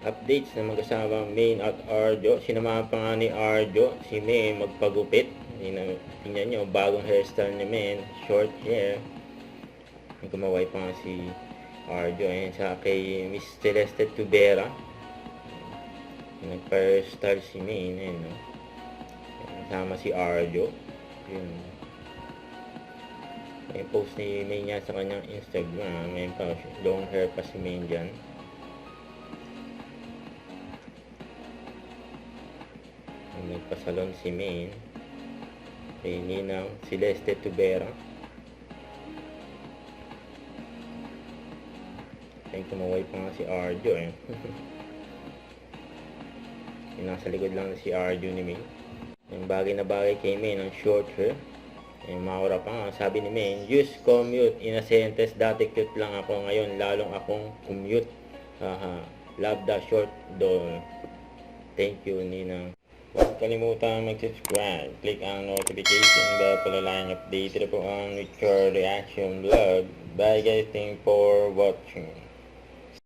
updates na mag-asawang Main at Arjo. Sinamahan pa nga ni Arjo si Main magpagupit. Tingnan nyo, bagong hairstyle ni Main, short hair. Kumaway pa nga si Arjo. Ayan sa kay Miss Celeste Tubera, nagpa-hairstyle si Main. Ayan, no? Kasama si Arjo. Yun. May post ni Main niya sa kanyang Instagram. Ngayon pa, long hair pa si Main dyan. Nagpasalon si Main kay Ninang Celeste Tubera. Ay, kumaway pa nga si Arjo eh. Yung nasa likod lang si Arjo ni Main. Yung bagay na bagay kay Main, ang short hair. Yung maura pa nga, sabi ni Main, use commute. In a sentence, dati cute lang ako, ngayon lalong akong commute. Love the short doll. Thank you, Ninang. Huwag kalimutan mag-subscribe. Click ang notification bell para lang updated po ang with your reaction vlog. Bye guys, thanks for watching.